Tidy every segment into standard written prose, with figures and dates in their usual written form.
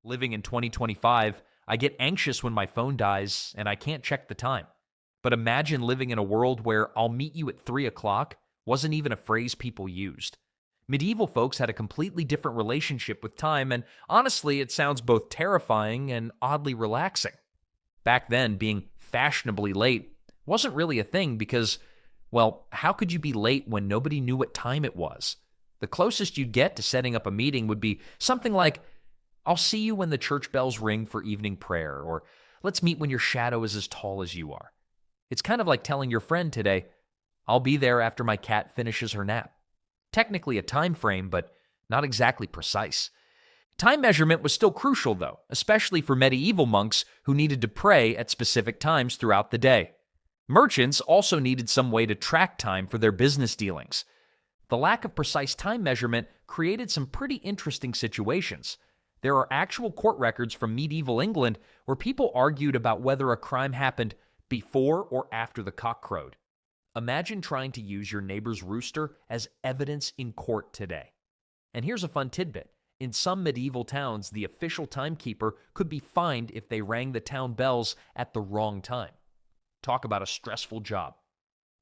Living in 2025, I get anxious when my phone dies and I can't check the time. But imagine living in a world where "I'll meet you at 3 o'clock" wasn't even a phrase people used. Medieval folks had a completely different relationship with time, and honestly, it sounds both terrifying and oddly relaxing. Back then, being fashionably late wasn't really a thing because, well, how could you be late when nobody knew what time it was? The closest you'd get to setting up a meeting would be something like, "I'll see you when the church bells ring for evening prayer," or "Let's meet when your shadow is as tall as you are." It's kind of like telling your friend today, "I'll be there after my cat finishes her nap." Technically a time frame, but not exactly precise. Time measurement was still crucial, though, especially for medieval monks who needed to pray at specific times throughout the day. Merchants also needed some way to track time for their business dealings. The lack of precise time measurement created some pretty interesting situations. There are actual court records from medieval England where people argued about whether a crime happened before or after the cock crowed. Imagine trying to use your neighbor's rooster as evidence in court today. And here's a fun tidbit. In some medieval towns, the official timekeeper could be fined if they rang the town bells at the wrong time. Talk about a stressful job.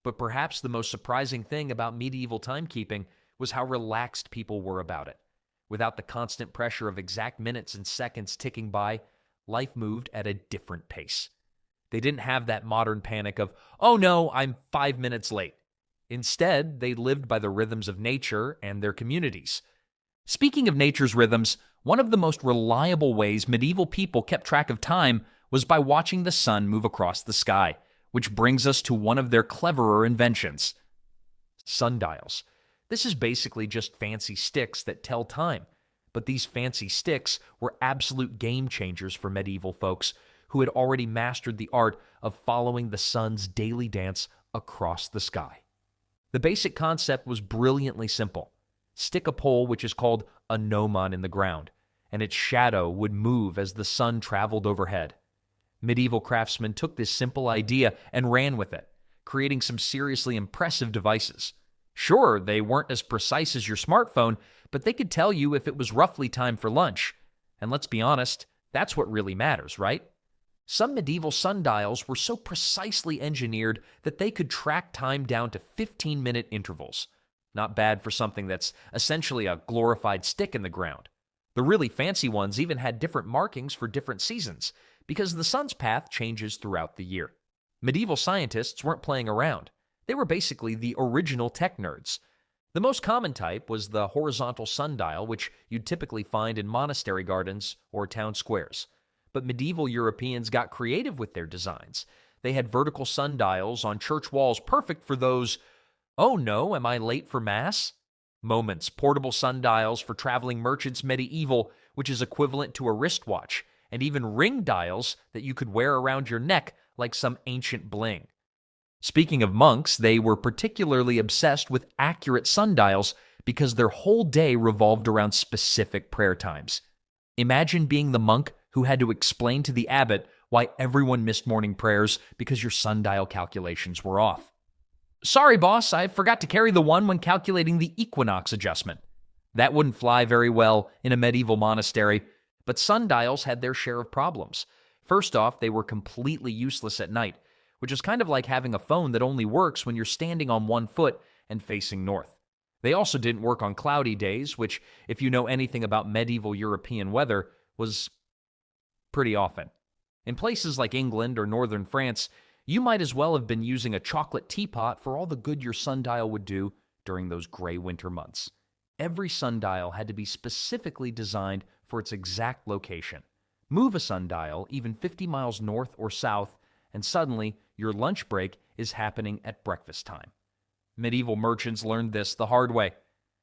But perhaps the most surprising thing about medieval timekeeping was how relaxed people were about it. Without the constant pressure of exact minutes and seconds ticking by, life moved at a different pace. They didn't have that modern panic of, "Oh no, I'm 5 minutes late." Instead, they lived by the rhythms of nature and their communities. Speaking of nature's rhythms, one of the most reliable ways medieval people kept track of time was by watching the sun move across the sky, which brings us to one of their cleverer inventions: sundials. This is basically just fancy sticks that tell time, but these fancy sticks were absolute game changers for medieval folks who had already mastered the art of following the sun's daily dance across the sky. The basic concept was brilliantly simple. Stick a pole, which is called a gnomon, in the ground, and its shadow would move as the sun traveled overhead. Medieval craftsmen took this simple idea and ran with it, creating some seriously impressive devices. Sure, they weren't as precise as your smartphone, but they could tell you if it was roughly time for lunch. And let's be honest, that's what really matters, right? Some medieval sundials were so precisely engineered that they could track time down to 15-minute intervals. Not bad for something that's essentially a glorified stick in the ground. The really fancy ones even had different markings for different seasons, because the sun's path changes throughout the year. Medieval scientists weren't playing around. They were basically the original tech nerds. The most common type was the horizontal sundial, which you'd typically find in monastery gardens or town squares. But medieval Europeans got creative with their designs. They had vertical sundials on church walls, perfect for those "oh no, am I late for Mass?" moments. Portable sundials for traveling merchants medieval, which is equivalent to a wristwatch, and even ring dials that you could wear around your neck like some ancient bling. Speaking of monks, they were particularly obsessed with accurate sundials because their whole day revolved around specific prayer times. Imagine being the monk who had to explain to the abbot why everyone missed morning prayers because your sundial calculations were off. "Sorry, boss, I forgot to carry the one when calculating the equinox adjustment." That wouldn't fly very well in a medieval monastery, but sundials had their share of problems. First off, they were completely useless at night, which is kind of like having a phone that only works when you're standing on one foot and facing north. They also didn't work on cloudy days, which, if you know anything about medieval European weather, was pretty often. In places like England or northern France, you might as well have been using a chocolate teapot for all the good your sundial would do during those gray winter months. Every sundial had to be specifically designed for its exact location. Move a sundial even 50 miles north or south, and suddenly your lunch break is happening at breakfast time. Medieval merchants learned this the hard way.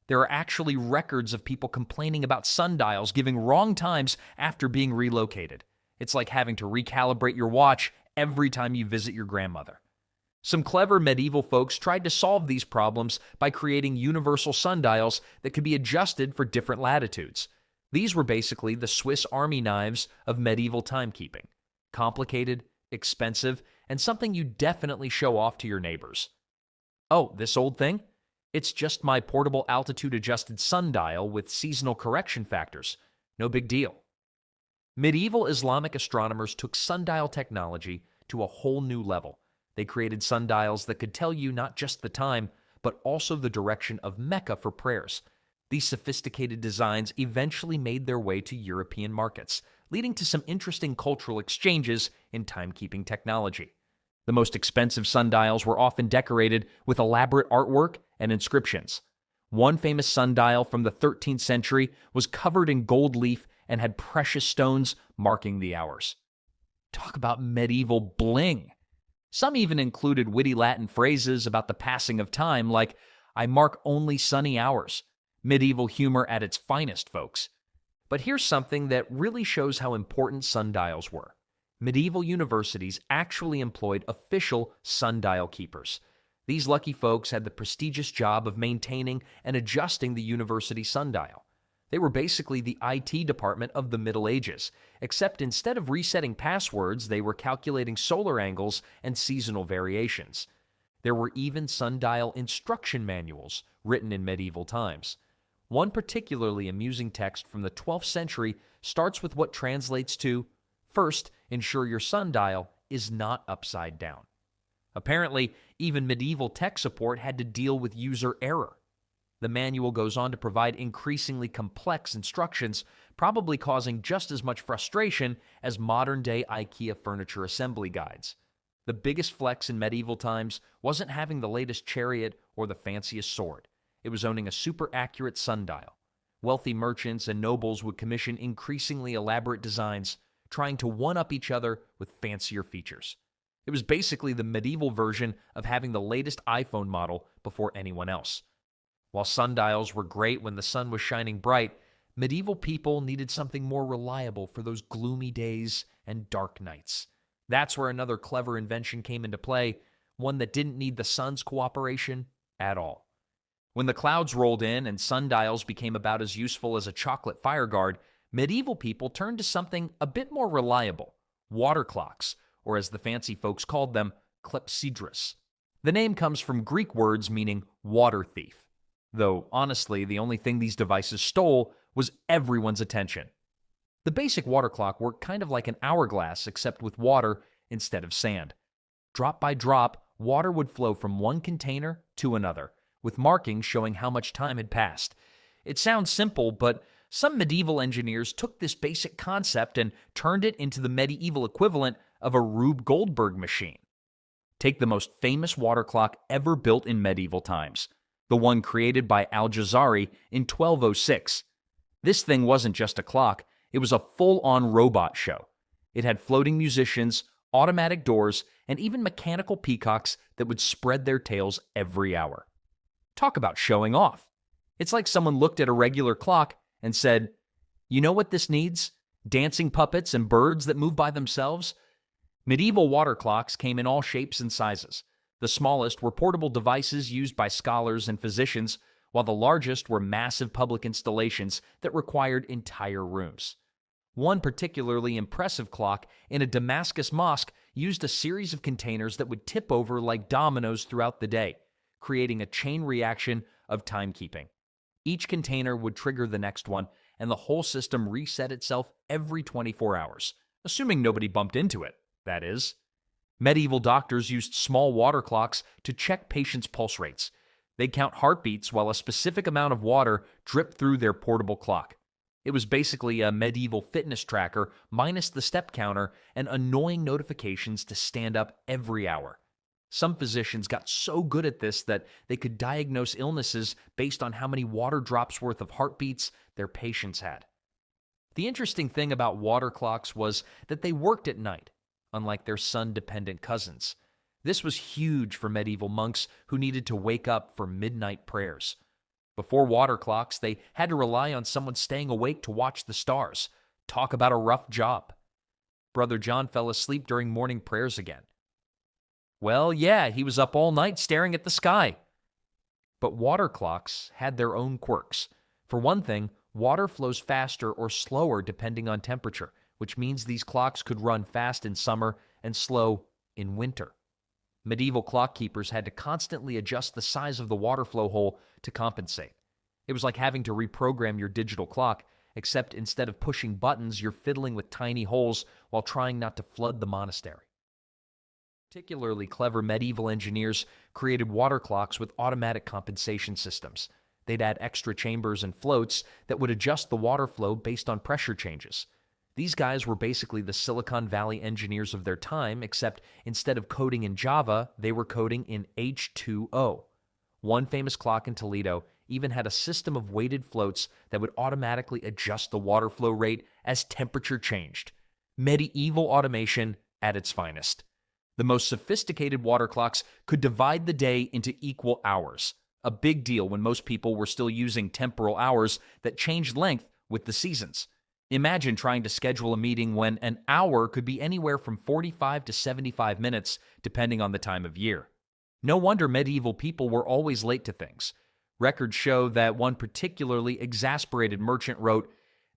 There are actually records of people complaining about sundials giving wrong times after being relocated. It's like having to recalibrate your watch every time you visit your grandmother. Some clever medieval folks tried to solve these problems by creating universal sundials that could be adjusted for different latitudes. These were basically the Swiss Army knives of medieval timekeeping. Complicated, expensive, and something you definitely show off to your neighbors. "Oh, this old thing? It's just my portable altitude-adjusted sundial with seasonal correction factors. No big deal." Medieval Islamic astronomers took sundial technology to a whole new level. They created sundials that could tell you not just the time, but also the direction of Mecca for prayers. These sophisticated designs eventually made their way to European markets, leading to some interesting cultural exchanges in timekeeping technology. The most expensive sundials were often decorated with elaborate artwork and inscriptions. One famous sundial from the 13th century was covered in gold leaf and had precious stones marking the hours. Talk about medieval bling! Some even included witty Latin phrases about the passing of time, like, "I mark only sunny hours." Medieval humor at its finest, folks. But here's something that really shows how important sundials were. Medieval universities actually employed official sundial keepers. These lucky folks had the prestigious job of maintaining and adjusting the university sundial. They were basically the IT department of the Middle Ages, except instead of resetting passwords, they were calculating solar angles and seasonal variations. There were even sundial instruction manuals written in medieval times. One particularly amusing text from the 12th century starts with what translates to, "First, ensure your sundial is not upside down." Apparently, even medieval tech support had to deal with user error. The manual goes on to provide increasingly complex instructions, probably causing just as much frustration as modern-day IKEA furniture assembly guides. The biggest flex in medieval times wasn't having the latest chariot or the fanciest sword. It was owning a super accurate sundial. Wealthy merchants and nobles would commission increasingly elaborate designs, trying to one-up each other with fancier features. It was basically the medieval version of having the latest iPhone model before anyone else. While sundials were great when the sun was shining bright, medieval people needed something more reliable for those gloomy days and dark nights. That's where another clever invention came into play, one that didn't need the sun's cooperation at all. When the clouds rolled in and sundials became about as useful as a chocolate fire guard, medieval people turned to something a bit more reliable: water clocks, or as the fancy folks called them, clepsydras. The name comes from Greek words meaning water thief, though honestly the only thing these devices stole was everyone's attention. The basic water clock worked kind of like an hourglass, except with water instead of sand. Drop by drop, water would flow from one container to another, with markings showing how much time had passed. It sounds simple, but some medieval engineers took this basic concept and turned it into the medieval equivalent of a Rube Goldberg machine. Take the most famous water clock ever built in medieval times, the one created by Al-Jazari in 1206. This thing wasn't just a clock, it was a full-on robot show. It had floating musicians, automatic doors, and even mechanical peacocks that would spread their tails every hour. Talk about showing off. It's like someone looked at a regular clock and said, "You know what this needs? Dancing puppets and birds that move by themselves?" Medieval water clocks came in all shapes and sizes. The smallest were portable devices used by scholars and physicians, while the largest were massive public installations that required entire rooms. One particularly impressive clock in a Damascus mosque used a series of containers that would tip over like dominoes throughout the day, creating a chain reaction of timekeeping. Each container would trigger the next one, and the whole system reset itself every 24 hours, assuming nobody bumped into it, that is. Medieval doctors used small water clocks to check patients' pulse rates. They'd count heartbeats while a specific amount of water dripped through their portable clock. It was basically a medieval fitness tracker minus the step counter and annoying notifications to stand up every hour. Some physicians got so good at this that they could diagnose illnesses based on how many water drops worth of heartbeats their patients had. The interesting thing about water clocks was that they worked at night, unlike their sun-dependent cousins. This was huge for medieval monks who needed to wake up for midnight prayers. Before water clocks, they had to rely on someone staying awake to watch the stars. Talk about a rough job. Brother John fell asleep during morning prayers again. Well, yeah, he was up all night staring at the sky. But water clocks had their own quirks. For one thing, water flows faster or slower depending on temperature, which means these clocks could run fast in summer and slow in winter. Medieval clock keepers had to constantly adjust the size of the water flow hole to compensate. It was like having to reprogram your digital clock, except instead of pushing buttons, you're fiddling with tiny holes while trying not to flood the monastery. Particularly clever medieval engineers created water clocks with automatic compensation systems. They'd add extra chambers and floats that would adjust the water flow based on pressure changes. These guys were basically the Silicon Valley engineers of their time, except instead of coding in Java, they were coding in H2O. One famous clock in Toledo even had a system of weighted floats that would automatically adjust the water flow rate as temperature changed. Medieval automation at its finest. The most sophisticated water clocks could divide the day into equal hours, a big deal when most people were still using temporal hours that changed length with the seasons. Imagine trying to schedule a meeting when an hour could be anywhere from 45 to 75 minutes, depending on the time of year. No wonder medieval people were always late to things. Records show that one particularly exasperated merchant wrote,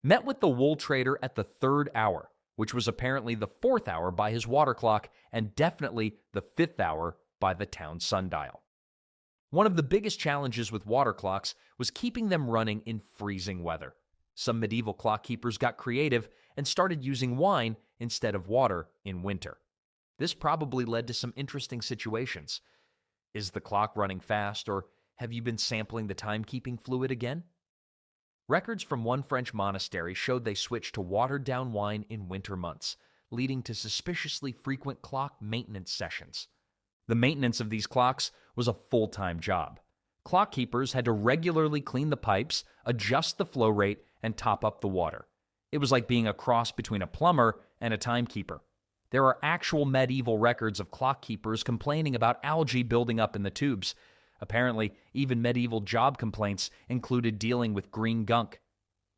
"Met with the wool trader at the 3rd hour, which was apparently the 4th hour by his water clock and definitely the 5th hour by the town sundial." One of the biggest challenges with water clocks was keeping them running in freezing weather. Some medieval clock keepers got creative and started using wine instead of water in winter. This probably led to some interesting situations. Is the clock running fast, or have you been sampling the timekeeping fluid again? Records from one French monastery showed they switched to watered-down wine in winter months, leading to suspiciously frequent clock maintenance sessions. The maintenance of these clocks was a full-time job. Clock keepers had to regularly clean the pipes, adjust the flow rate, and top up the water. It was like being a cross between a plumber and a timekeeper. There are actual medieval records of clock keepers complaining about algae building up in the tubes. Apparently, even medieval job complaints included dealing with green gunk.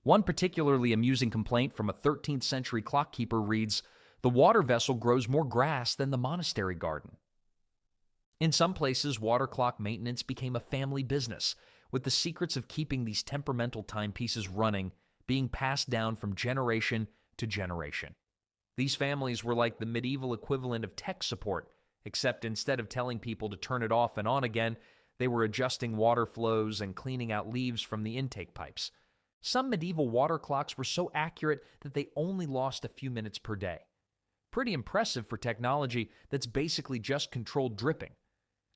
One particularly amusing complaint from a 13th century clock keeper reads, "The water vessel grows more grass than the monastery garden." In some places, water clock maintenance became a family business, with the secrets of keeping these temperamental timepieces running being passed down from generation to generation. These families were like the medieval equivalent of tech support, except instead of telling people to turn it off and on again, they were adjusting water flows and cleaning out leaves from the intake pipes. Some medieval water clocks were so accurate that they only lost a few minutes per day. Pretty impressive for technology that's basically just controlled dripping.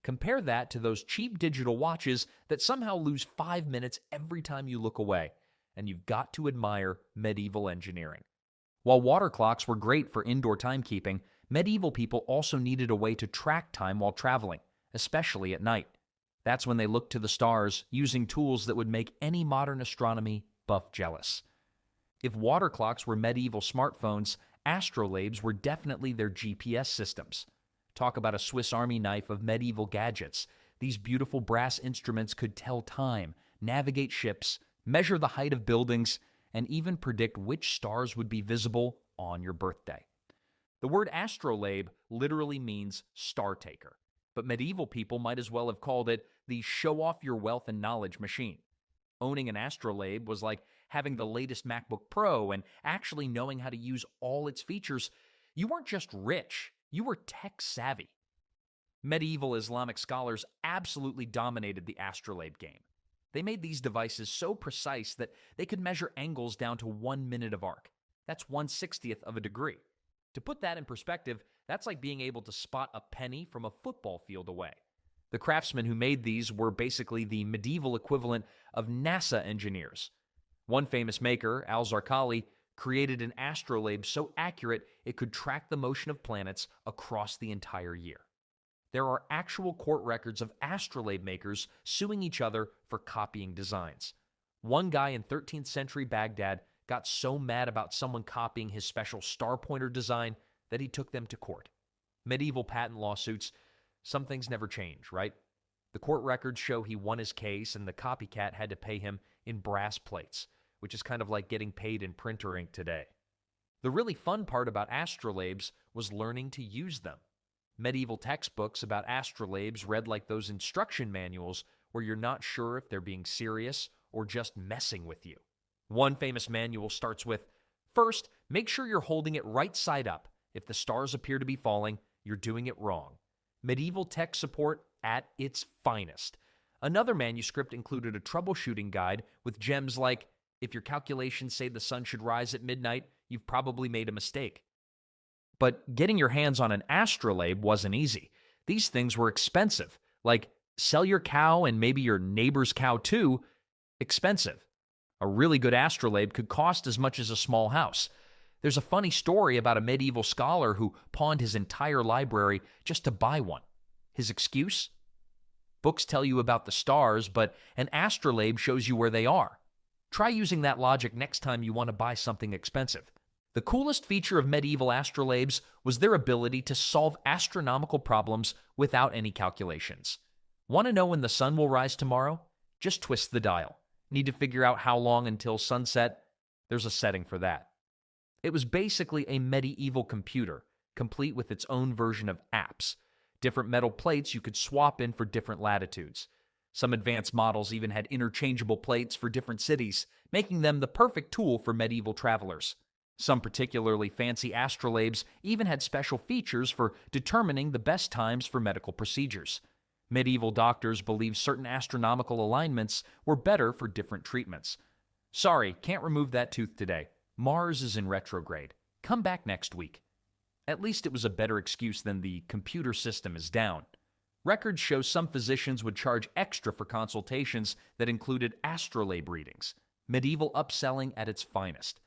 Compare that to those cheap digital watches that somehow lose 5 minutes every time you look away, and you've got to admire medieval engineering. While water clocks were great for indoor timekeeping, medieval people also needed a way to track time while traveling, especially at night. That's when they looked to the stars, using tools that would make any modern astronomy buff jealous. If water clocks were medieval smartphones, astrolabes were definitely their GPS systems. Talk about a Swiss Army knife of medieval gadgets. These beautiful brass instruments could tell time, navigate ships, measure the height of buildings, and even predict which stars would be visible on your birthday. The word astrolabe literally means star taker, but medieval people might as well have called it the show off your wealth and knowledge machine. Owning an astrolabe was like having the latest MacBook Pro and actually knowing how to use all its features. You weren't just rich, you were tech savvy. Medieval Islamic scholars absolutely dominated the astrolabe game. They made these devices so precise that they could measure angles down to 1 minute of arc. That's 1/60th of a degree. To put that in perspective, that's like being able to spot a penny from a football field away. The craftsmen who made these were basically the medieval equivalent of NASA engineers. One famous maker, Al-Zarqali, created an astrolabe so accurate it could track the motion of planets across the entire year. There are actual court records of astrolabe makers suing each other for copying designs. One guy in 13th century Baghdad got so mad about someone copying his special star pointer design that he took them to court. Medieval patent lawsuits, some things never change, right? The court records show he won his case and the copycat had to pay him in brass plates, which is kind of like getting paid in printer ink today. The really fun part about astrolabes was learning to use them. Medieval textbooks about astrolabes read like those instruction manuals where you're not sure if they're being serious or just messing with you. One famous manual starts with, "First, make sure you're holding it right side up. If the stars appear to be falling, you're doing it wrong." Medieval tech support at its finest. Another manuscript included a troubleshooting guide with gems like, If your calculations say the sun should rise at midnight, you've probably made a mistake. But getting your hands on an astrolabe wasn't easy. These things were expensive. Like, sell your cow and maybe your neighbor's cow too, expensive. A really good astrolabe could cost as much as a small house. There's a funny story about a medieval scholar who pawned his entire library just to buy one. His excuse? Books tell you about the stars, but an astrolabe shows you where they are. Try using that logic next time you want to buy something expensive. The coolest feature of medieval astrolabes was their ability to solve astronomical problems without any calculations. Want to know when the sun will rise tomorrow? Just twist the dial. Need to figure out how long until sunset? There's a setting for that. It was basically a medieval computer, complete with its own version of apps. Different metal plates you could swap in for different latitudes. Some advanced models even had interchangeable plates for different cities, making them the perfect tool for medieval travelers. Some particularly fancy astrolabes even had special features for determining the best times for medical procedures. Medieval doctors believed certain astronomical alignments were better for different treatments. Sorry, can't remove that tooth today. Mars is in retrograde. Come back next week. At least it was a better excuse than the computer system is down. Records show some physicians would charge extra for consultations that included astrolabe readings. Medieval upselling at its finest.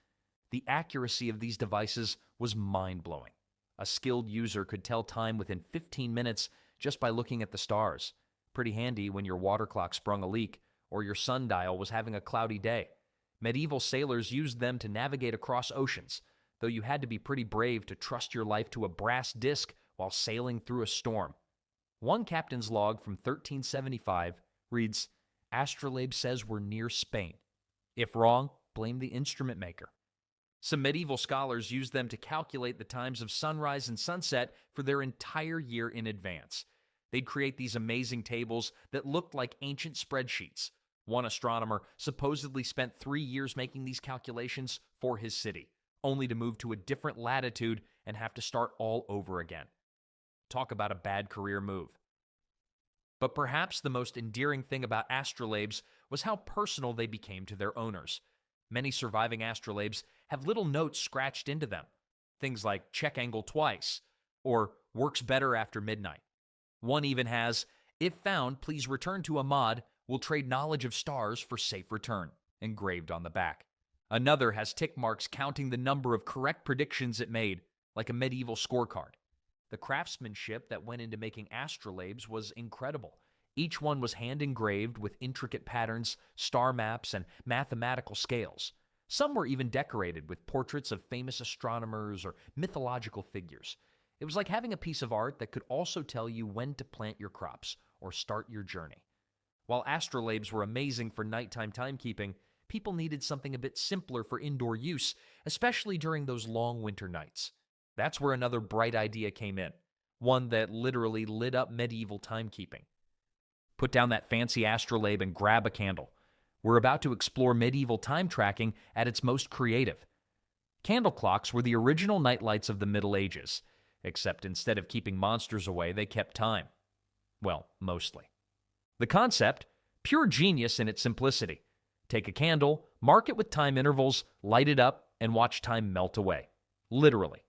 The accuracy of these devices was mind-blowing. A skilled user could tell time within 15 minutes just by looking at the stars. Pretty handy when your water clock sprung a leak or your sundial was having a cloudy day. Medieval sailors used them to navigate across oceans, though you had to be pretty brave to trust your life to a brass disc while sailing through a storm. One captain's log from 1375 reads, "Astrolabe says we're near Spain. If wrong, blame the instrument maker." Some medieval scholars used them to calculate the times of sunrise and sunset for their entire year in advance. They'd create these amazing tables that looked like ancient spreadsheets. One astronomer supposedly spent 3 years making these calculations for his city, only to move to a different latitude and have to start all over again. Talk about a bad career move. But perhaps the most endearing thing about astrolabes was how personal they became to their owners. Many surviving astrolabes have little notes scratched into them. Things like check angle twice, or works better after midnight. One even has, if found, please return to Ahmad, will trade knowledge of stars for safe return, engraved on the back. Another has tick marks counting the number of correct predictions it made, like a medieval scorecard. The craftsmanship that went into making astrolabes was incredible. Each one was hand-engraved with intricate patterns, star maps, and mathematical scales. Some were even decorated with portraits of famous astronomers or mythological figures. It was like having a piece of art that could also tell you when to plant your crops or start your journey. While astrolabes were amazing for nighttime timekeeping, people needed something a bit simpler for indoor use, especially during those long winter nights. That's where another bright idea came in, one that literally lit up medieval timekeeping. Put down that fancy astrolabe and grab a candle. We're about to explore medieval time tracking at its most creative. Candle clocks were the original nightlights of the Middle Ages, except instead of keeping monsters away, they kept time. Well, mostly. The concept, pure genius in its simplicity. Take a candle, mark it with time intervals, light it up, and watch time melt away. Literally.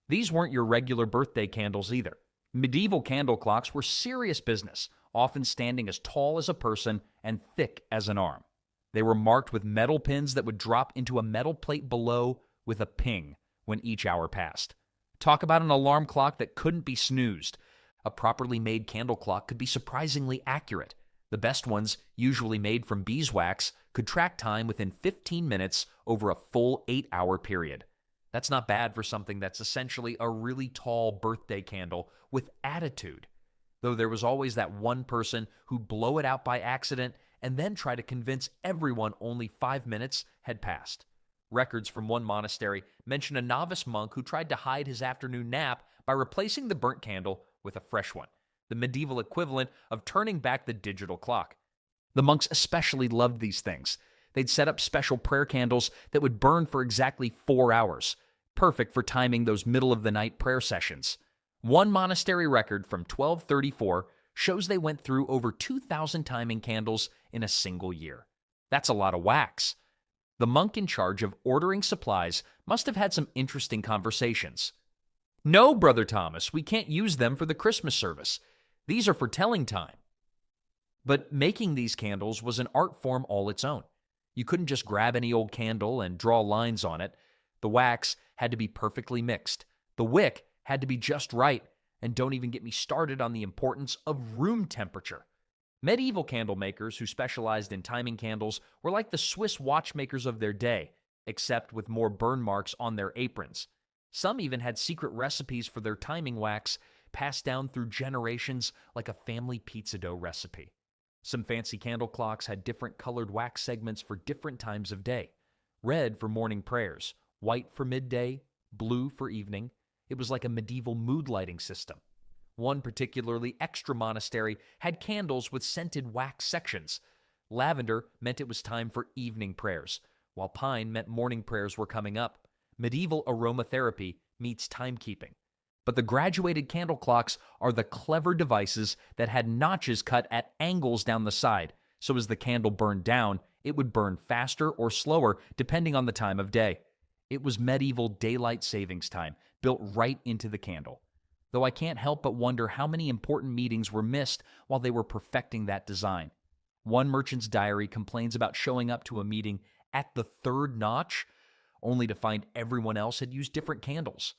These weren't your regular birthday candles either. Medieval candle clocks were serious business, often standing as tall as a person and thick as an arm. They were marked with metal pins that would drop into a metal plate below with a ping when each hour passed. Talk about an alarm clock that couldn't be snoozed. A properly made candle clock could be surprisingly accurate. The best ones, usually made from beeswax, could track time within 15 minutes over a full 8-hour period. That's not bad for something that's essentially a really tall birthday candle with attitude. Though there was always that one person who'd blow it out by accident and then try to convince everyone only 5 minutes had passed. Records from one monastery mention a novice monk who tried to hide his afternoon nap by replacing the burnt candle with a fresh one, the medieval equivalent of turning back the digital clock. The monks especially loved these things. They'd set up special prayer candles that would burn for exactly 4 hours, perfect for timing those middle-of-the-night prayer sessions. One monastery record from 1234 shows they went through over 2,000 timing candles in a single year. That's a lot of wax. The monk in charge of ordering supplies must have had some interesting conversations. "No, Brother Thomas, we can't use them for the Christmas service. These are for telling time." But making these candles was an art form all its own. You couldn't just grab any old candle and draw lines on it. The wax had to be perfectly mixed. The wick had to be just right, and don't even get me started on the importance of room temperature. Medieval candle makers who specialized in timing candles were like the Swiss watchmakers of their day, except with more burn marks on their aprons. Some even had secret recipes for their timing wax passed down through generations like a family pizza dough recipe. Some fancy candle clocks had different colored wax segments for different times of day. Red for morning prayers, white for midday, blue for evening. It was like a medieval mood lighting system. One particularly extra monastery had candles with scented wax sections. Lavender meant it was time for evening prayers, while pine meant morning prayers were coming up. Medieval aromatherapy meets timekeeping. But the graduated candle clocks are the clever devices that had notches cut at angles down the side, so as the candle burned down, it would burn faster or slower depending on the time of day. It was medieval daylight savings time, built right into the candle. Though I can't help but wonder how many important meetings were missed while they were perfecting that design. One merchant's diary complains about showing up to a meeting at the third notch, only to find everyone else had used different candles.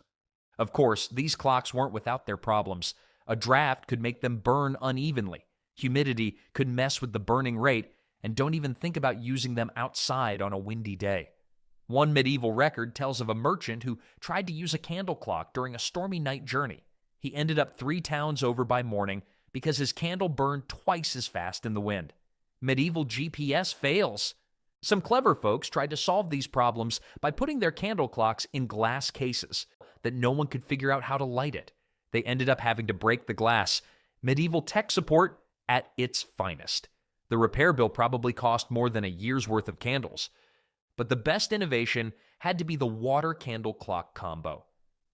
Of course, these clocks weren't without their problems. A draft could make them burn unevenly. Humidity could mess with the burning rate, and don't even think about using them outside on a windy day. One medieval record tells of a merchant who tried to use a candle clock during a stormy night journey. He ended up 3 towns over by morning because his candle burned twice as fast in the wind. Medieval GPS fails. Some clever folks tried to solve these problems by putting their candle clocks in glass cases that no one could figure out how to light it. They ended up having to break the glass. Medieval tech support at its finest. The repair bill probably cost more than a year's worth of candles. But the best innovation had to be the water candle clock combo.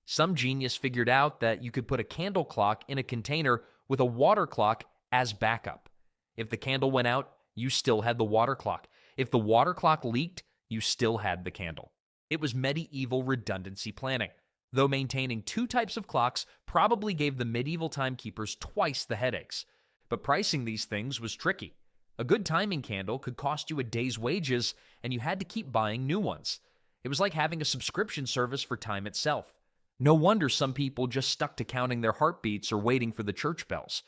Some genius figured out that you could put a candle clock in a container with a water clock as backup. If the candle went out, you still had the water clock. If the water clock leaked, you still had the candle. It was medieval redundancy planning, though maintaining 2 types of clocks probably gave the medieval timekeepers twice the headaches. But pricing these things was tricky. A good timing candle could cost you a day's wages, and you had to keep buying new ones. It was like having a subscription service for time itself. No wonder some people just stuck to counting their heartbeats or waiting for the church bells.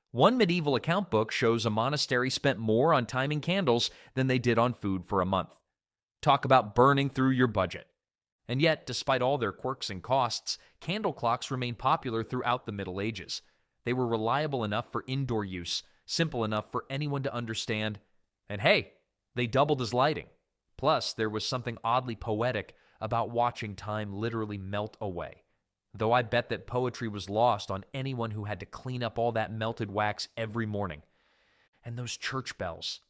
One medieval account book shows a monastery spent more on timing candles than they did on food for a month. Talk about burning through your budget. And yet, despite all their quirks and costs, candle clocks remained popular throughout the Middle Ages. They were reliable enough for indoor use, simple enough for anyone to understand, and hey, they doubled as lighting. Plus, there was something oddly poetic about watching time literally melt away. Though I bet that poetry was lost on anyone who had to clean up all that melted wax every morning. And those church bells.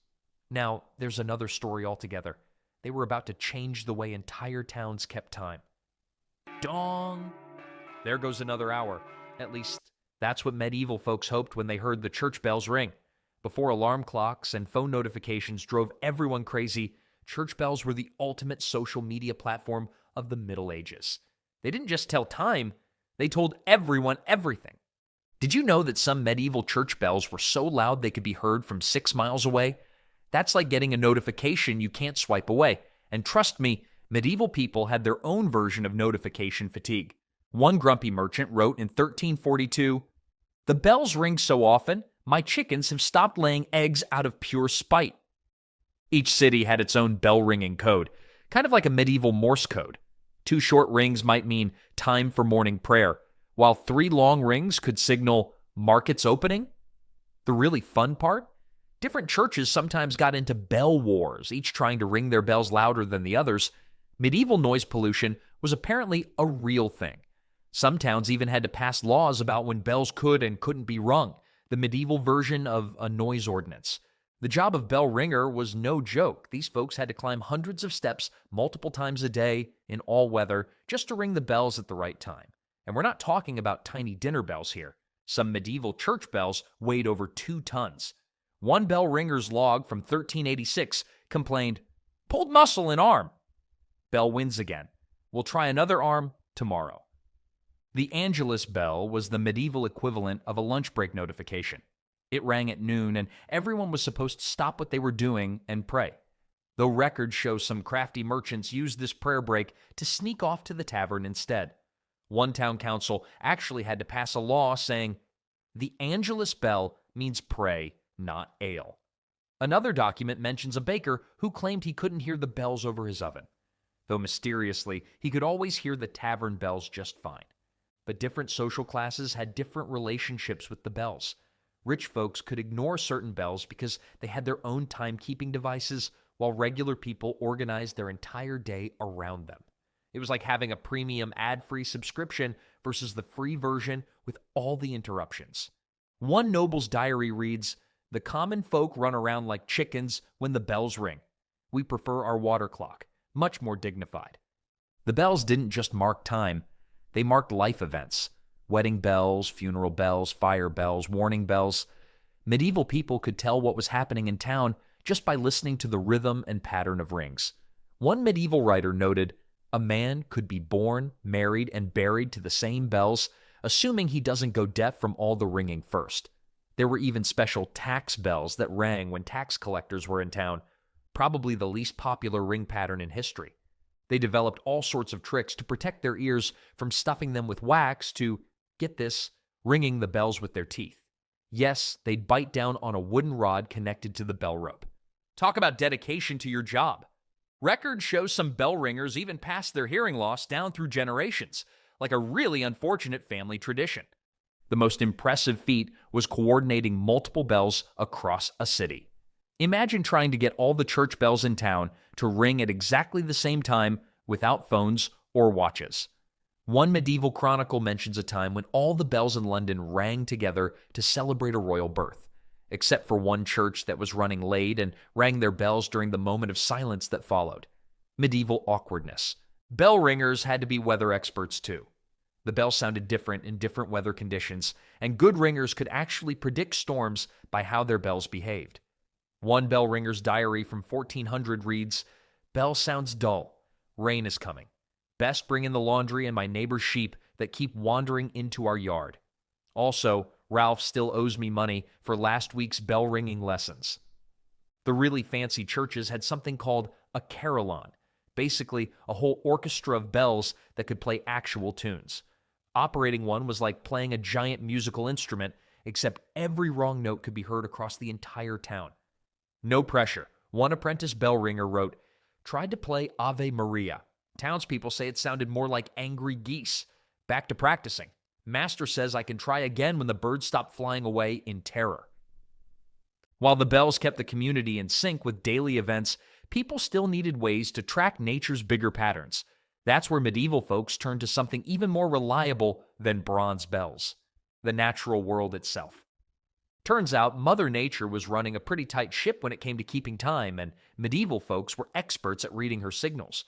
Now, there's another story altogether. They were about to change the way entire towns kept time. Dong! There goes another hour. At least, that's what medieval folks hoped when they heard the church bells ring. Before alarm clocks and phone notifications drove everyone crazy, church bells were the ultimate social media platform of the Middle Ages. They didn't just tell time, they told everyone everything. Did you know that some medieval church bells were so loud they could be heard from 6 miles away? That's like getting a notification you can't swipe away. And trust me, medieval people had their own version of notification fatigue. One grumpy merchant wrote in 1342, "The bells ring so often, my chickens have stopped laying eggs out of pure spite." Each city had its own bell-ringing code, kind of like a medieval Morse code. 2 short rings might mean time for morning prayer, while 3 long rings could signal market's opening. The really fun part? Different churches sometimes got into bell wars, each trying to ring their bells louder than the others. Medieval noise pollution was apparently a real thing. Some towns even had to pass laws about when bells could and couldn't be rung, the medieval version of a noise ordinance. The job of bell ringer was no joke. These folks had to climb hundreds of steps multiple times a day in all weather just to ring the bells at the right time. And we're not talking about tiny dinner bells here. Some medieval church bells weighed over 2 tons. One bell ringer's log from 1386 complained, Pulled muscle in arm. Bell wins again. We'll try another arm tomorrow. The Angelus bell was the medieval equivalent of a lunch break notification. It rang at noon, and everyone was supposed to stop what they were doing and pray. Though records show some crafty merchants used this prayer break to sneak off to the tavern instead. One town council actually had to pass a law saying, "The Angelus bell means pray, not ale." Another document mentions a baker who claimed he couldn't hear the bells over his oven, though mysteriously he could always hear the tavern bells just fine. But different social classes had different relationships with the bells. Rich folks could ignore certain bells because they had their own timekeeping devices, while regular people organized their entire day around them. It was like having a premium ad-free subscription versus the free version with all the interruptions. One noble's diary reads, "The common folk run around like chickens when the bells ring. We prefer our water clock, much more dignified." The bells didn't just mark time. They marked life events. Wedding bells, funeral bells, fire bells, warning bells. Medieval people could tell what was happening in town just by listening to the rhythm and pattern of rings. One medieval writer noted, "A man could be born, married, and buried to the same bells, assuming he doesn't go deaf from all the ringing first." There were even special tax bells that rang when tax collectors were in town, probably the least popular ring pattern in history. They developed all sorts of tricks to protect their ears from stuffing them with wax to, get this, ringing the bells with their teeth. Yes, they'd bite down on a wooden rod connected to the bell rope. Talk about dedication to your job. Records show some bell ringers even passed their hearing loss down through generations, like a really unfortunate family tradition. The most impressive feat was coordinating multiple bells across a city. Imagine trying to get all the church bells in town to ring at exactly the same time without phones or watches. One medieval chronicle mentions a time when all the bells in London rang together to celebrate a royal birth, except for one church that was running late and rang their bells during the moment of silence that followed. Medieval awkwardness. Bell ringers had to be weather experts too. The bells sounded different in different weather conditions, and good ringers could actually predict storms by how their bells behaved. One bell ringer's diary from 1400 reads, "Bell sounds dull. Rain is coming. Best bring in the laundry and my neighbor's sheep that keep wandering into our yard. Also, Ralph still owes me money for last week's bell ringing lessons." The really fancy churches had something called a carillon, basically a whole orchestra of bells that could play actual tunes. Operating one was like playing a giant musical instrument, except every wrong note could be heard across the entire town. No pressure. One apprentice bell ringer wrote, "Tried to play Ave Maria. Townspeople say it sounded more like angry geese. Back to practicing. Master says I can try again when the birds stop flying away in terror." While the bells kept the community in sync with daily events, people still needed ways to track nature's bigger patterns. That's where medieval folks turned to something even more reliable than bronze bells: the natural world itself. Turns out Mother Nature was running a pretty tight ship when it came to keeping time, and medieval folks were experts at reading her signals.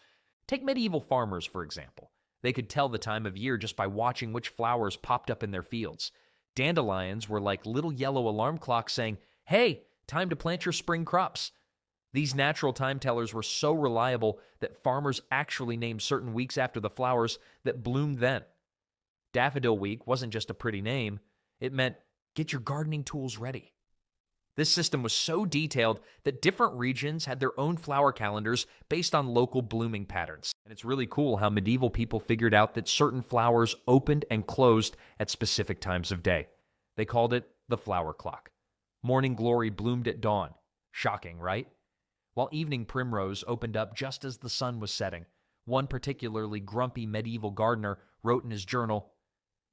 Take medieval farmers, for example. They could tell the time of year just by watching which flowers popped up in their fields. Dandelions were like little yellow alarm clocks saying, "Hey, time to plant your spring crops." These natural time tellers were so reliable that farmers actually named certain weeks after the flowers that bloomed then. Daffodil Week wasn't just a pretty name. It meant, get your gardening tools ready. This system was so detailed that different regions had their own flower calendars based on local blooming patterns. And it's really cool how medieval people figured out that certain flowers opened and closed at specific times of day. They called it the flower clock. Morning glory bloomed at dawn. Shocking, right? While evening primrose opened up just as the sun was setting. One particularly grumpy medieval gardener wrote in his journal,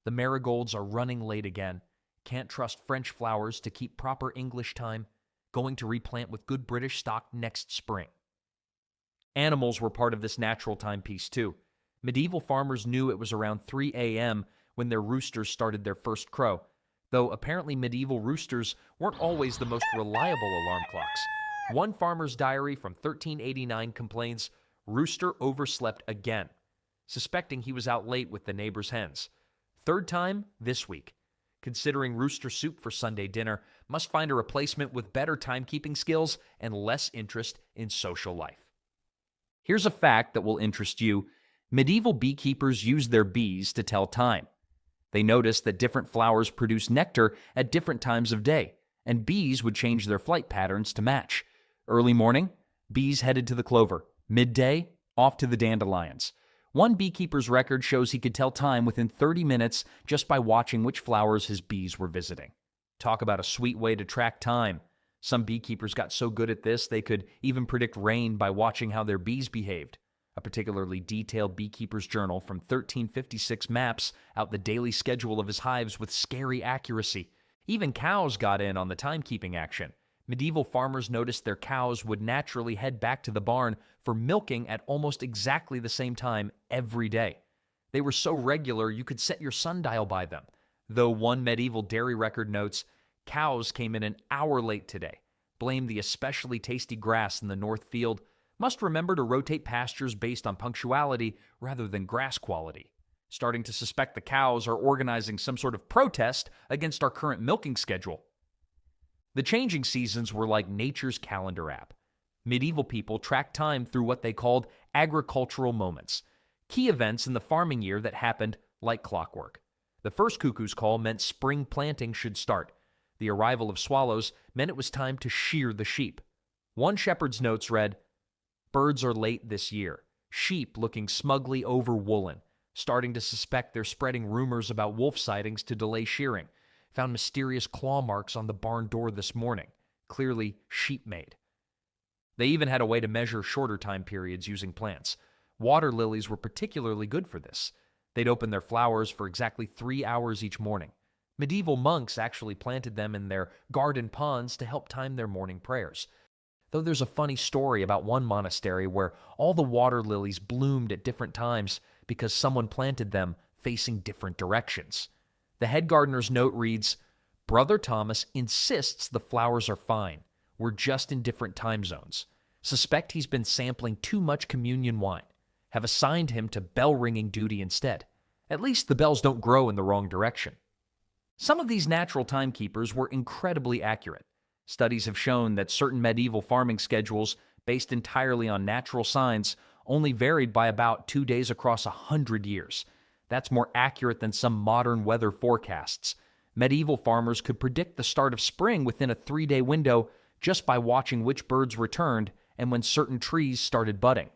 "The marigolds are running late again. Can't trust French flowers to keep proper English time. Going to replant with good British stock next spring." Animals were part of this natural timepiece too. Medieval farmers knew it was around 3 a.m. when their roosters started their first crow, though apparently medieval roosters weren't always the most reliable alarm clocks. One farmer's diary from 1389 complains, "Rooster overslept again," suspecting he was out late with the neighbor's hens. Third time this week. Considering rooster soup for Sunday dinner, must find a replacement with better timekeeping skills and less interest in social life. Here's a fact that will interest you. Medieval beekeepers used their bees to tell time. They noticed that different flowers produce nectar at different times of day, and bees would change their flight patterns to match. Early morning, bees headed to the clover. Midday, off to the dandelions. One beekeeper's record shows he could tell time within 30 minutes just by watching which flowers his bees were visiting. Talk about a sweet way to track time. Some beekeepers got so good at this they could even predict rain by watching how their bees behaved. A particularly detailed beekeeper's journal from 1356 maps out the daily schedule of his hives with scary accuracy. Even cows got in on the timekeeping action. Medieval farmers noticed their cows would naturally head back to the barn for milking at almost exactly the same time every day. They were so regular you could set your sundial by them. Though one medieval dairy record notes, cows came in an hour late today. Blame the especially tasty grass in the north field. Must remember to rotate pastures based on punctuality rather than grass quality. Starting to suspect the cows are organizing some sort of protest against our current milking schedule. The changing seasons were like nature's calendar app. Medieval people tracked time through what they called agricultural moments, key events in the farming year that happened like clockwork. The first cuckoo's call meant spring planting should start. The arrival of swallows meant it was time to shear the sheep. One shepherd's notes read, "Birds are late this year. Sheep looking smugly over woolen. Starting to suspect they're spreading rumors about wolf sightings to delay shearing. Found mysterious claw marks on the barn door this morning. Clearly sheep-made." They even had a way to measure shorter time periods using plants. Water lilies were particularly good for this. They'd open their flowers for exactly 3 hours each morning. Medieval monks actually planted them in their garden ponds to help time their morning prayers. Though there's a funny story about one monastery where all the water lilies bloomed at different times because someone planted them facing different directions. The head gardener's note reads, "Brother Thomas insists the flowers are fine. We're just in different time zones. Suspect he's been sampling too much communion wine. Have assigned him to bell-ringing duty instead. At least the bells don't grow in the wrong direction." Some of these natural timekeepers were incredibly accurate. Studies have shown that certain medieval farming schedules, based entirely on natural signs, only varied by about 2 days across 100 years. That's more accurate than some modern weather forecasts. Medieval farmers could predict the start of spring within a 3-day window just by watching which birds returned and when certain trees started budding.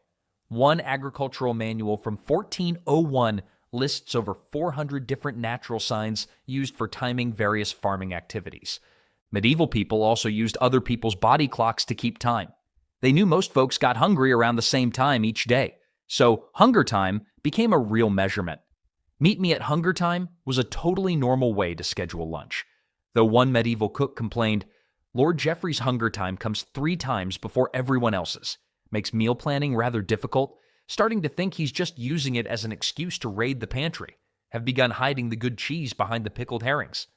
One agricultural manual from 1401 lists over 400 different natural signs used for timing various farming activities. Medieval people also used other people's body clocks to keep time. They knew most folks got hungry around the same time each day, so hunger time became a real measurement. Meet me at hunger time was a totally normal way to schedule lunch. Though one medieval cook complained, "Lord Geoffrey's hunger time comes 3 times before everyone else's. Makes meal planning rather difficult. Starting to think he's just using it as an excuse to raid the pantry. Have begun hiding the good cheese behind the pickled herrings."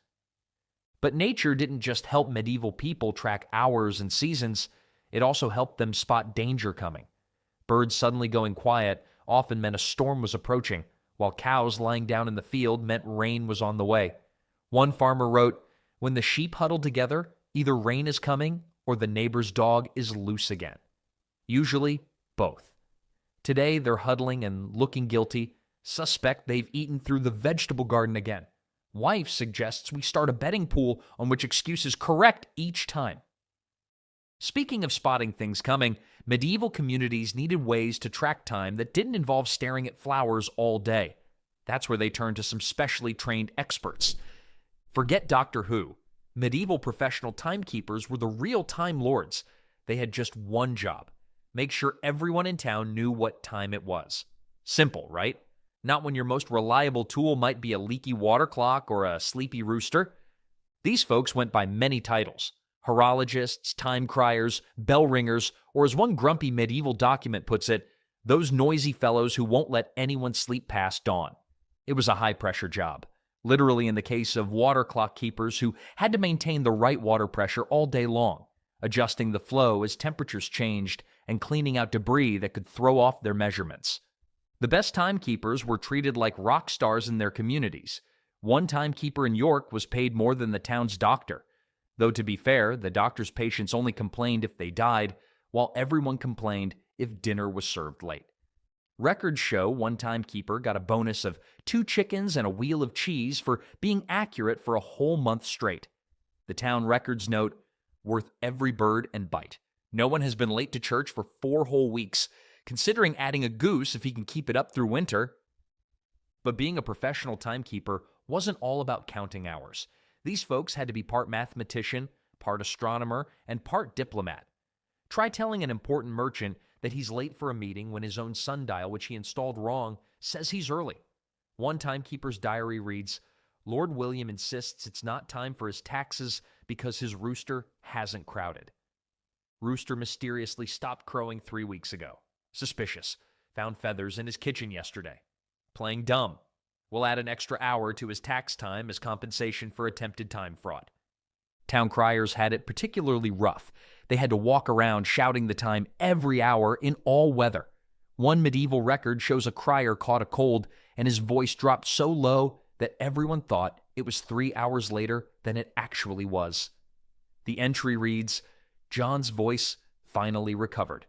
But nature didn't just help medieval people track hours and seasons, it also helped them spot danger coming. Birds suddenly going quiet often meant a storm was approaching, while cows lying down in the field meant rain was on the way. One farmer wrote, "When the sheep huddle together, either rain is coming or the neighbor's dog is loose again." Usually, both. Today, they're huddling and looking guilty. Suspect they've eaten through the vegetable garden again. Wife suggests we start a betting pool on which excuse is correct each time. Speaking of spotting things coming, medieval communities needed ways to track time that didn't involve staring at flowers all day. That's where they turned to some specially trained experts. Forget Doctor Who. Medieval professional timekeepers were the real time lords. They had just one job: make sure everyone in town knew what time it was. Simple, right? Not when your most reliable tool might be a leaky water clock or a sleepy rooster. These folks went by many titles: horologists, time criers, bell ringers, or as one grumpy medieval document puts it, those noisy fellows who won't let anyone sleep past dawn. It was a high-pressure job, literally in the case of water clock keepers who had to maintain the right water pressure all day long, adjusting the flow as temperatures changed and cleaning out debris that could throw off their measurements. The best timekeepers were treated like rock stars in their communities. One timekeeper in York was paid more than the town's doctor. Though to be fair, the doctor's patients only complained if they died, while everyone complained if dinner was served late. Records show one timekeeper got a bonus of 2 chickens and a wheel of cheese for being accurate for a whole month straight. The town records note, worth every bird and bite. No one has been late to church for 4 whole weeks, considering adding a goose if he can keep it up through winter. But being a professional timekeeper wasn't all about counting hours. These folks had to be part mathematician, part astronomer, and part diplomat. Try telling an important merchant that he's late for a meeting when his own sundial, which he installed wrong, says he's early. One timekeeper's diary reads, Lord William insists it's not time for his taxes because his rooster hasn't crowded. Rooster mysteriously stopped crowing 3 weeks ago. Suspicious. Found feathers in his kitchen yesterday. Playing dumb. We'll add an extra hour to his tax time as compensation for attempted time fraud. Town criers had it particularly rough. They had to walk around shouting the time every hour in all weather. One medieval record shows a crier caught a cold and his voice dropped so low that everyone thought it was 3 hours later than it actually was. The entry reads, John's voice finally recovered.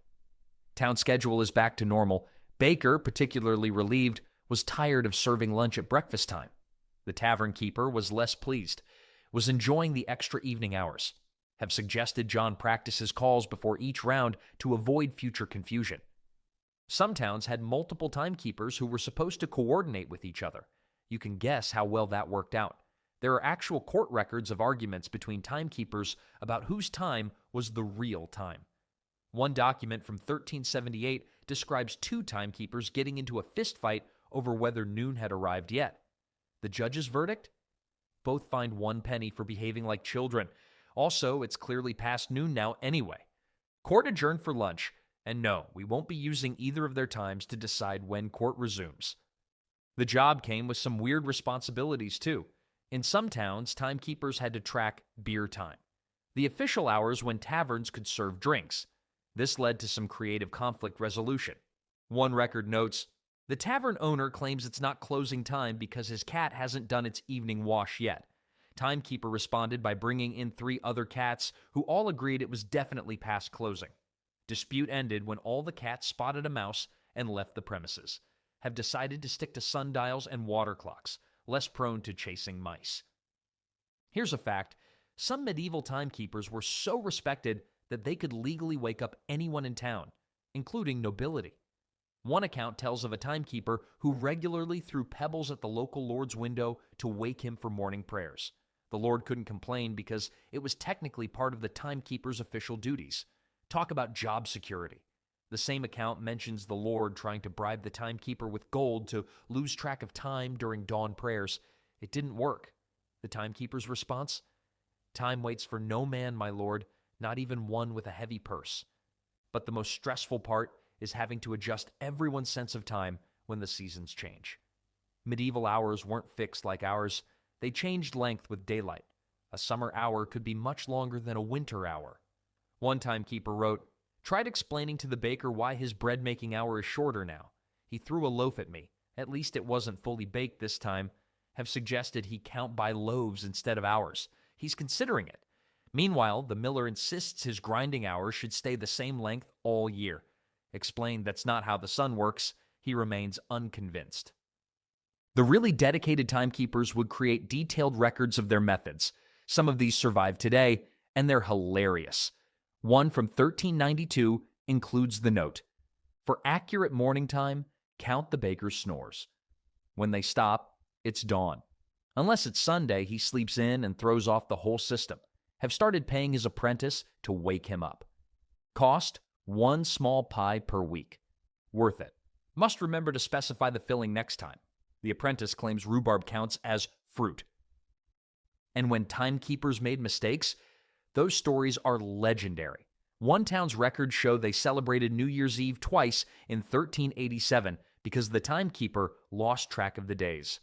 Town schedule is back to normal. Baker, particularly relieved, was tired of serving lunch at breakfast time. The tavern keeper was less pleased, was enjoying the extra evening hours, have suggested John practice his calls before each round to avoid future confusion. Some towns had multiple timekeepers who were supposed to coordinate with each other. You can guess how well that worked out. There are actual court records of arguments between timekeepers about whose time was the real time. One document from 1378 describes 2 timekeepers getting into a fistfight over whether noon had arrived yet. The judge's verdict? Both fined 1 penny for behaving like children. Also, it's clearly past noon now anyway. Court adjourned for lunch, and no, we won't be using either of their times to decide when court resumes. The job came with some weird responsibilities, too. In some towns, timekeepers had to track beer time, the official hours when taverns could serve drinks. This led to some creative conflict resolution. One record notes, the tavern owner claims it's not closing time because his cat hasn't done its evening wash yet. Timekeeper responded by bringing in 3 other cats who all agreed it was definitely past closing. Dispute ended when all the cats spotted a mouse and left the premises. Have decided to stick to sundials and water clocks, less prone to chasing mice. Here's a fact. Some medieval timekeepers were so respected that they could legally wake up anyone in town, including nobility. One account tells of a timekeeper who regularly threw pebbles at the local lord's window to wake him for morning prayers. The lord couldn't complain because it was technically part of the timekeeper's official duties. Talk about job security. The same account mentions the lord trying to bribe the timekeeper with gold to lose track of time during dawn prayers. It didn't work. The timekeeper's response? Time waits for no man, my lord, not even one with a heavy purse. But the most stressful part is having to adjust everyone's sense of time when the seasons change. Medieval hours weren't fixed like ours. They changed length with daylight. A summer hour could be much longer than a winter hour. One timekeeper wrote, tried explaining to the baker why his bread-making hour is shorter now. He threw a loaf at me. At least it wasn't fully baked this time. Have suggested he count by loaves instead of hours. He's considering it. Meanwhile, the miller insists his grinding hours should stay the same length all year. Explained that's not how the sun works. He remains unconvinced. The really dedicated timekeepers would create detailed records of their methods. Some of these survive today, and they're hilarious. One from 1392 includes the note, for accurate morning time, count the baker's snores. When they stop, it's dawn. Unless it's Sunday, he sleeps in and throws off the whole system. Have started paying his apprentice to wake him up. Cost, 1 small pie per week. Worth it. Must remember to specify the filling next time. The apprentice claims rhubarb counts as fruit. And when timekeepers made mistakes, those stories are legendary. One town's records show they celebrated New Year's Eve twice in 1387 because the timekeeper lost track of the days.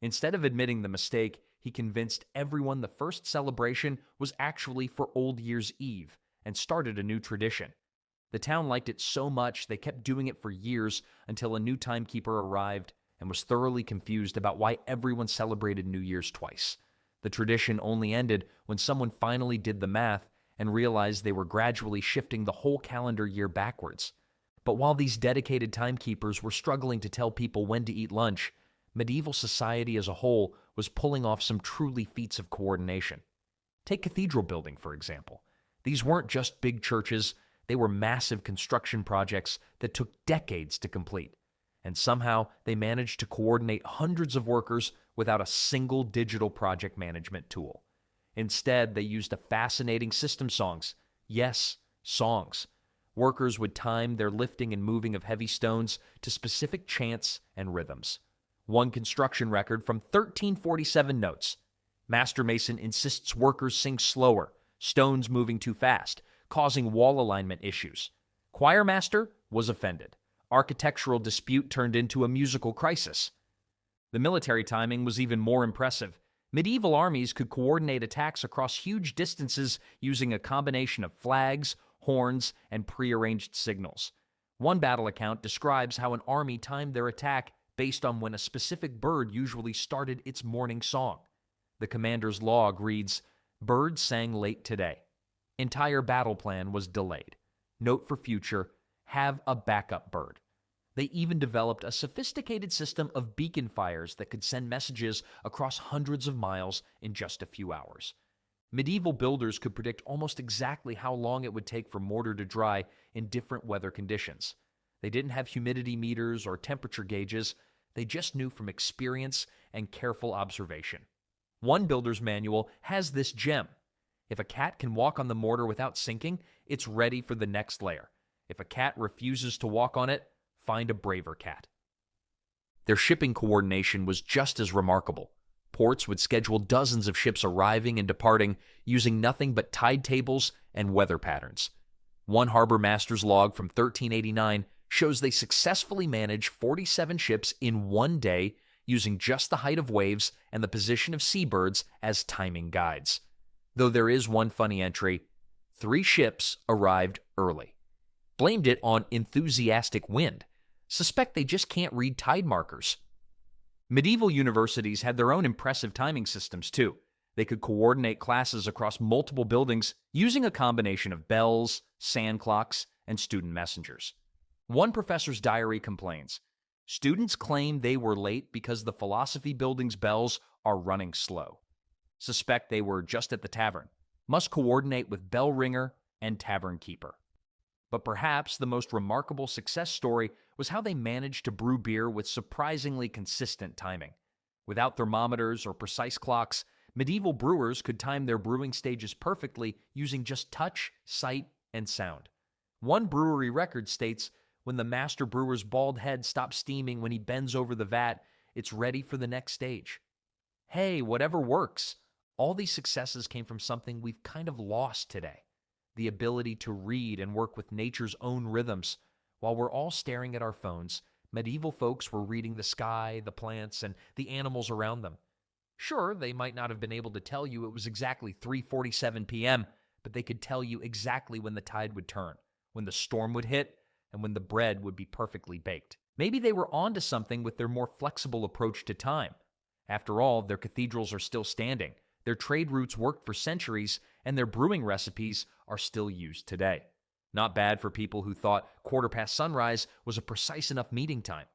Instead of admitting the mistake, he convinced everyone the first celebration was actually for Old Year's Eve and started a new tradition. The town liked it so much they kept doing it for years until a new timekeeper arrived and was thoroughly confused about why everyone celebrated New Year's twice. The tradition only ended when someone finally did the math and realized they were gradually shifting the whole calendar year backwards. But while these dedicated timekeepers were struggling to tell people when to eat lunch, medieval society as a whole was pulling off some truly feats of coordination. Take cathedral building, for example. These weren't just big churches, they were massive construction projects that took decades to complete. And somehow they managed to coordinate hundreds of workers without a single digital project management tool. Instead, they used a fascinating system songs. Yes, songs. Workers would time their lifting and moving of heavy stones to specific chants and rhythms. One construction record from 1347 notes. Master mason insists workers sing slower, stones moving too fast, causing wall alignment issues. Choir master was offended. Architectural dispute turned into a musical crisis. The military timing was even more impressive. Medieval armies could coordinate attacks across huge distances using a combination of flags, horns, and prearranged signals. One battle account describes how an army timed their attack based on when a specific bird usually started its morning song. The commander's log reads, "Bird sang late today. Entire battle plan was delayed. Note for future, have a backup bird." They even developed a sophisticated system of beacon fires that could send messages across hundreds of miles in just a few hours. Medieval builders could predict almost exactly how long it would take for mortar to dry in different weather conditions. They didn't have humidity meters or temperature gauges. They just knew from experience and careful observation. One builder's manual has this gem. If a cat can walk on the mortar without sinking, it's ready for the next layer. If a cat refuses to walk on it, find a braver cat. Their shipping coordination was just as remarkable. Ports would schedule dozens of ships arriving and departing using nothing but tide tables and weather patterns. One harbor master's log from 1389 shows they successfully managed 47 ships in one day using just the height of waves and the position of seabirds as timing guides. Though there is one funny entry, 3 ships arrived early. Blamed it on enthusiastic wind. Suspect they just can't read tide markers. Medieval universities had their own impressive timing systems too. They could coordinate classes across multiple buildings using a combination of bells, sand clocks, and student messengers. One professor's diary complains, "Students claim they were late because the philosophy building's bells are running slow." Suspect they were just at the tavern. Must coordinate with bell ringer and tavern keeper. But perhaps the most remarkable success story was how they managed to brew beer with surprisingly consistent timing. Without thermometers or precise clocks, medieval brewers could time their brewing stages perfectly using just touch, sight, and sound. One brewery record states, "When the master brewer's bald head stops steaming when he bends over the vat, it's ready for the next stage." Hey, whatever works. All these successes came from something we've kind of lost today. The ability to read and work with nature's own rhythms. While we're all staring at our phones, medieval folks were reading the sky, the plants, and the animals around them. Sure, they might not have been able to tell you it was exactly 3:47 p.m., but they could tell you exactly when the tide would turn, when the storm would hit, and when the bread would be perfectly baked. Maybe they were onto something with their more flexible approach to time. After all, their cathedrals are still standing. Their trade routes worked for centuries, and their brewing recipes are still used today. Not bad for people who thought 1/4 past sunrise was a precise enough meeting time.